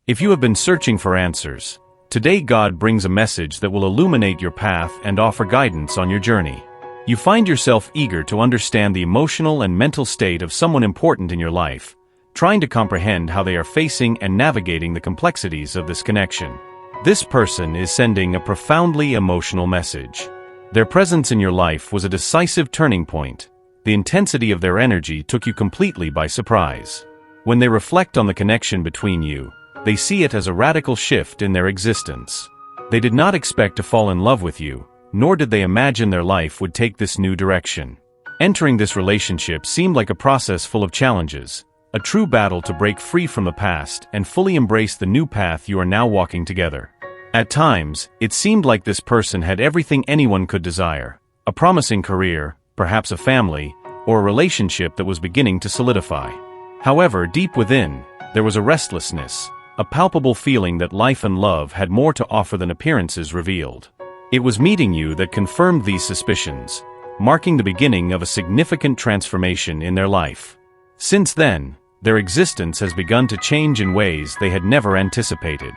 If you have been searching for answers, today God brings a message that will illuminate your path and offer guidance on your journey. You find yourself eager to understand the emotional and mental state of someone important in your life, trying to comprehend how they are facing and navigating the complexities of this connection. This person is sending a profoundly emotional message. Their presence in your life was a decisive turning point. The intensity of their energy took you completely by surprise. When they reflect on the connection between you, they see it as a radical shift in their existence. They did not expect to fall in love with you, nor did they imagine their life would take this new direction. Entering this relationship seemed like a process full of challenges, a true battle to break free from the past and fully embrace the new path you are now walking together. At times, it seemed like this person had everything anyone could desire: a promising career, perhaps a family, or a relationship that was beginning to solidify. However, deep within, there was a restlessness, a palpable feeling that life and love had more to offer than appearances revealed. It was meeting you that confirmed these suspicions, marking the beginning of a significant transformation in their life. Since then, their existence has begun to change in ways they had never anticipated.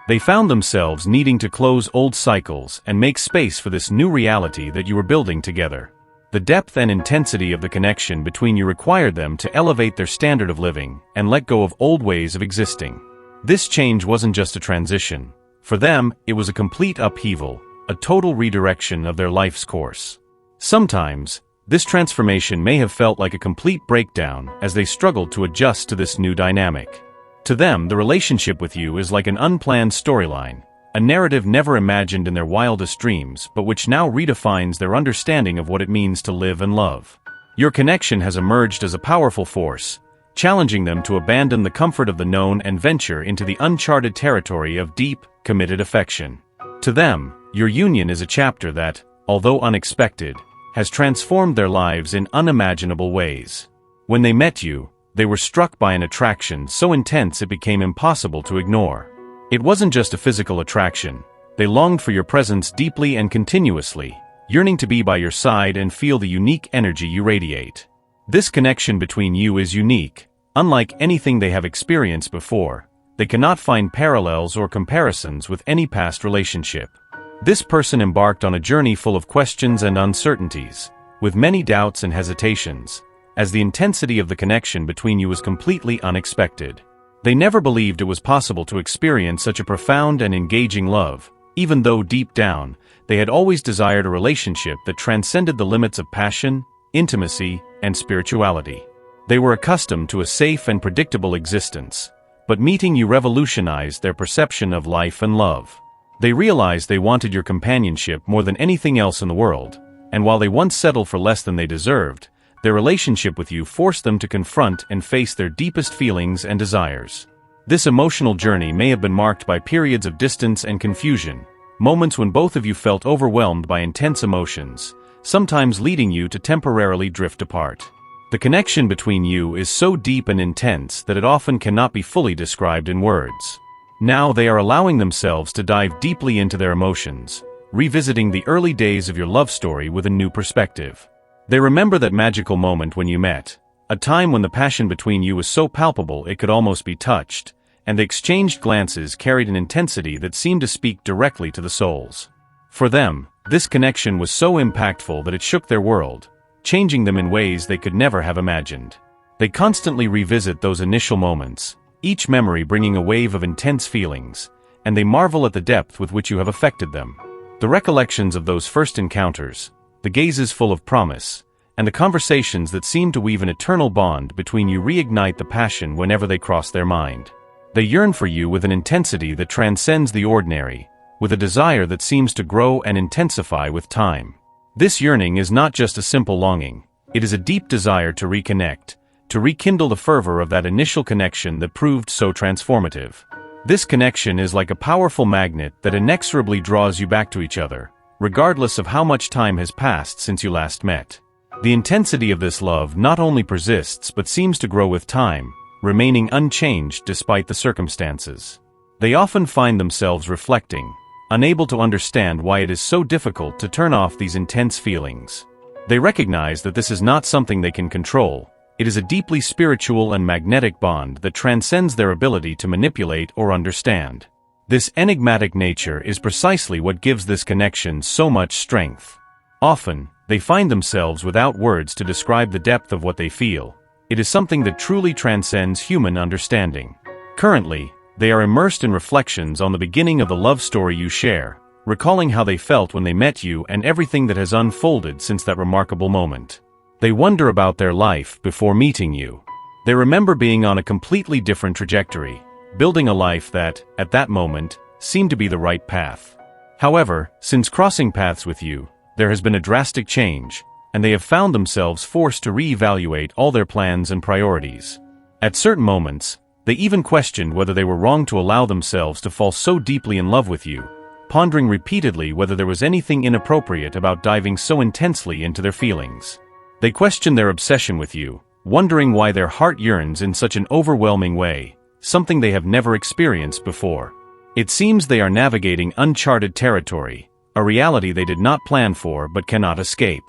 They found themselves needing to close old cycles and make space for this new reality that you were building together. The depth and intensity of the connection between you required them to elevate their standard of living and let go of old ways of existing. This change wasn't just a transition. For them, it was a complete upheaval, a total redirection of their life's course. Sometimes, this transformation may have felt like a complete breakdown as they struggled to adjust to this new dynamic. To them, the relationship with you is like an unplanned storyline, a narrative never imagined in their wildest dreams but which now redefines their understanding of what it means to live and love. Your connection has emerged as a powerful force, challenging them to abandon the comfort of the known and venture into the uncharted territory of deep, committed affection. To them, your union is a chapter that, although unexpected, has transformed their lives in unimaginable ways. When they met you, they were struck by an attraction so intense it became impossible to ignore. It wasn't just a physical attraction. They longed for your presence deeply and continuously, yearning to be by your side and feel the unique energy you radiate. This connection between you is unique. Unlike anything they have experienced before, they cannot find parallels or comparisons with any past relationship. This person embarked on a journey full of questions and uncertainties, with many doubts and hesitations, as the intensity of the connection between you was completely unexpected. They never believed it was possible to experience such a profound and engaging love, even though deep down, they had always desired a relationship that transcended the limits of passion, intimacy, and spirituality. They were accustomed to a safe and predictable existence, but meeting you revolutionized their perception of life and love. They realized they wanted your companionship more than anything else in the world, and while they once settled for less than they deserved, their relationship with you forced them to confront and face their deepest feelings and desires. This emotional journey may have been marked by periods of distance and confusion, moments when both of you felt overwhelmed by intense emotions, sometimes leading you to temporarily drift apart. The connection between you is so deep and intense that it often cannot be fully described in words. Now they are allowing themselves to dive deeply into their emotions, revisiting the early days of your love story with a new perspective. They remember that magical moment when you met, a time when the passion between you was so palpable it could almost be touched, and the exchanged glances carried an intensity that seemed to speak directly to the souls. For them, this connection was so impactful that it shook their world, changing them in ways they could never have imagined. They constantly revisit those initial moments, each memory bringing a wave of intense feelings, and they marvel at the depth with which you have affected them. The recollections of those first encounters, the gazes full of promise, and the conversations that seem to weave an eternal bond between you reignite the passion whenever they cross their mind. They yearn for you with an intensity that transcends the ordinary, with a desire that seems to grow and intensify with time. This yearning is not just a simple longing, it is a deep desire to reconnect, to rekindle the fervor of that initial connection that proved so transformative. This connection is like a powerful magnet that inexorably draws you back to each other, regardless of how much time has passed since you last met. The intensity of this love not only persists but seems to grow with time, remaining unchanged despite the circumstances. They often find themselves reflecting, unable to understand why it is so difficult to turn off these intense feelings. They recognize that this is not something they can control, It is a deeply spiritual and magnetic bond that transcends their ability to manipulate or understand. This enigmatic nature is precisely what gives this connection so much strength. Often, they find themselves without words to describe the depth of what they feel. It is something that truly transcends human understanding. Currently, they are immersed in reflections on the beginning of the love story you share, recalling how they felt when they met you and everything that has unfolded since that remarkable moment. They wonder about their life before meeting you. They remember being on a completely different trajectory, building a life that, at that moment, seemed to be the right path. However, since crossing paths with you, there has been a drastic change, and they have found themselves forced to reevaluate all their plans and priorities. At certain moments, they even questioned whether they were wrong to allow themselves to fall so deeply in love with you, pondering repeatedly whether there was anything inappropriate about diving so intensely into their feelings. They question their obsession with you, wondering why their heart yearns in such an overwhelming way, something they have never experienced before. It seems they are navigating uncharted territory, a reality they did not plan for but cannot escape.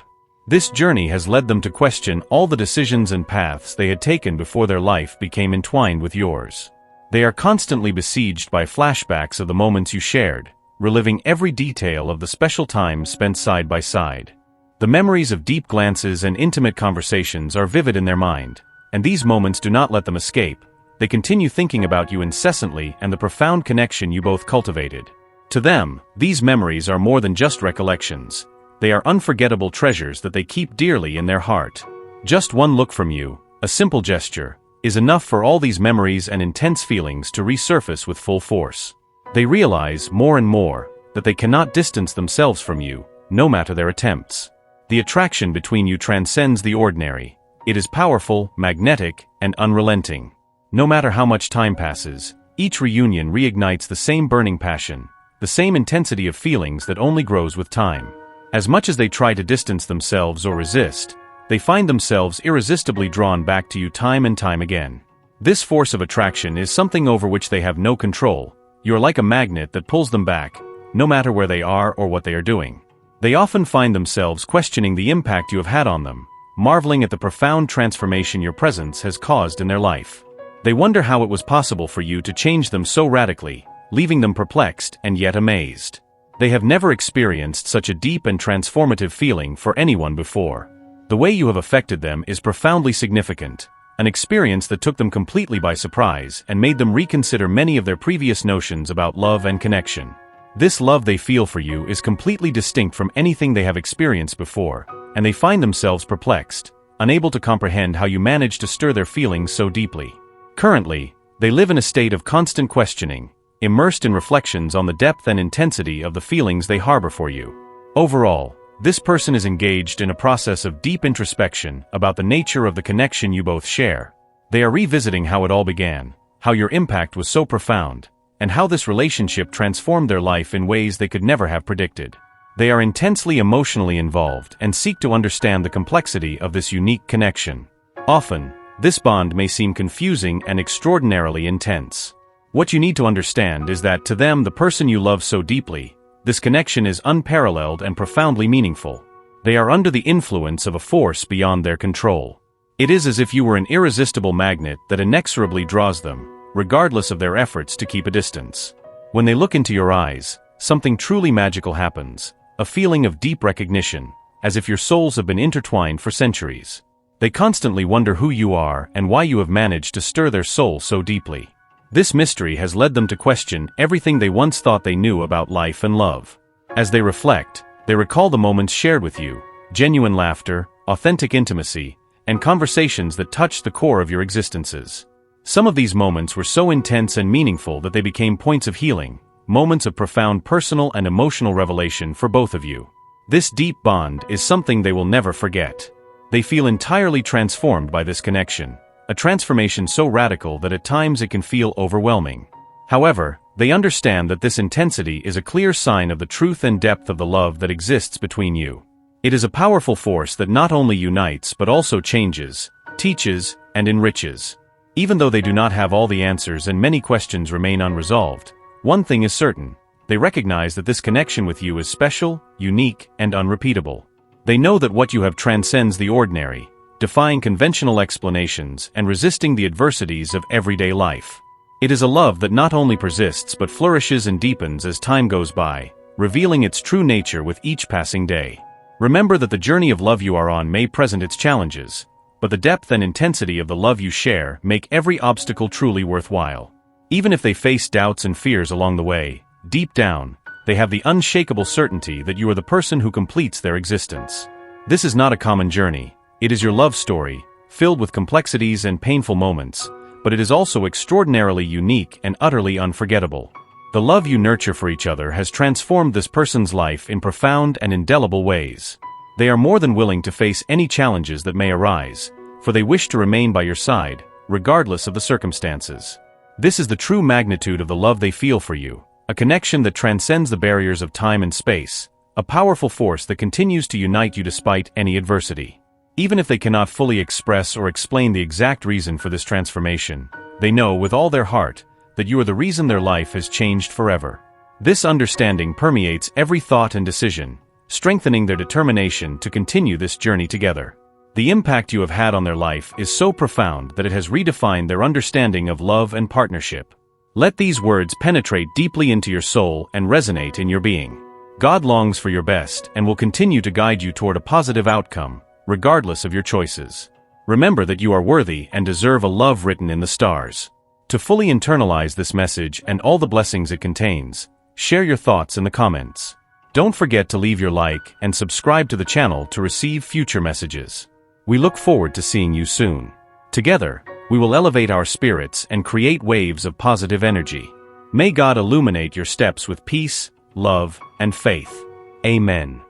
This journey has led them to question all the decisions and paths they had taken before their life became entwined with yours. They are constantly besieged by flashbacks of the moments you shared, reliving every detail of the special times spent side by side. The memories of deep glances and intimate conversations are vivid in their mind, and these moments do not let them escape. They continue thinking about you incessantly and the profound connection you both cultivated. To them, these memories are more than just recollections. They are unforgettable treasures that they keep dearly in their heart. Just one look from you, a simple gesture, is enough for all these memories and intense feelings to resurface with full force. They realize more and more that they cannot distance themselves from you, no matter their attempts. The attraction between you transcends the ordinary. It is powerful, magnetic, and unrelenting. No matter how much time passes, each reunion reignites the same burning passion, the same intensity of feelings that only grows with time. As much as they try to distance themselves or resist, they find themselves irresistibly drawn back to you time and time again. This force of attraction is something over which they have no control. You are like a magnet that pulls them back, no matter where they are or what they are doing. They often find themselves questioning the impact you have had on them, marveling at the profound transformation your presence has caused in their life. They wonder how it was possible for you to change them so radically, leaving them perplexed and yet amazed. They have never experienced such a deep and transformative feeling for anyone before. The way you have affected them is profoundly significant, an experience that took them completely by surprise and made them reconsider many of their previous notions about love and connection. This love they feel for you is completely distinct from anything they have experienced before, and they find themselves perplexed, unable to comprehend how you managed to stir their feelings so deeply. Currently, they live in a state of constant questioning, immersed in reflections on the depth and intensity of the feelings they harbor for you. Overall, this person is engaged in a process of deep introspection about the nature of the connection you both share. They are revisiting how it all began, how your impact was so profound, and how this relationship transformed their life in ways they could never have predicted. They are intensely emotionally involved and seek to understand the complexity of this unique connection. Often, this bond may seem confusing and extraordinarily intense. What you need to understand is that to them, the person you love so deeply, this connection is unparalleled and profoundly meaningful. They are under the influence of a force beyond their control. It is as if you were an irresistible magnet that inexorably draws them, regardless of their efforts to keep a distance. When they look into your eyes, something truly magical happens, a feeling of deep recognition, as if your souls have been intertwined for centuries. They constantly wonder who you are and why you have managed to stir their soul so deeply. This mystery has led them to question everything they once thought they knew about life and love. As they reflect, they recall the moments shared with you, genuine laughter, authentic intimacy, and conversations that touched the core of your existences. Some of these moments were so intense and meaningful that they became points of healing, moments of profound personal and emotional revelation for both of you. This deep bond is something they will never forget. They feel entirely transformed by this connection, a transformation so radical that at times it can feel overwhelming. However, they understand that this intensity is a clear sign of the truth and depth of the love that exists between you. It is a powerful force that not only unites but also changes, teaches, and enriches. Even though they do not have all the answers and many questions remain unresolved, one thing is certain: they recognize that this connection with you is special, unique, and unrepeatable. They know that what you have transcends the ordinary, defying conventional explanations and resisting the adversities of everyday life. It is a love that not only persists but flourishes and deepens as time goes by, revealing its true nature with each passing day. Remember that the journey of love you are on may present its challenges, but the depth and intensity of the love you share make every obstacle truly worthwhile. Even if they face doubts and fears along the way, deep down, they have the unshakable certainty that you are the person who completes their existence. This is not a common journey. It is your love story, filled with complexities and painful moments, but it is also extraordinarily unique and utterly unforgettable. The love you nurture for each other has transformed this person's life in profound and indelible ways. They are more than willing to face any challenges that may arise, for they wish to remain by your side, regardless of the circumstances. This is the true magnitude of the love they feel for you, a connection that transcends the barriers of time and space, a powerful force that continues to unite you despite any adversity. Even if they cannot fully express or explain the exact reason for this transformation, they know with all their heart that you are the reason their life has changed forever. This understanding permeates every thought and decision, strengthening their determination to continue this journey together. The impact you have had on their life is so profound that it has redefined their understanding of love and partnership. Let these words penetrate deeply into your soul and resonate in your being. God longs for your best and will continue to guide you toward a positive outcome, regardless of your choices. Remember that you are worthy and deserve a love written in the stars. To fully internalize this message and all the blessings it contains, share your thoughts in the comments. Don't forget to leave your like and subscribe to the channel to receive future messages. We look forward to seeing you soon. Together, we will elevate our spirits and create waves of positive energy. May God illuminate your steps with peace, love, and faith. Amen.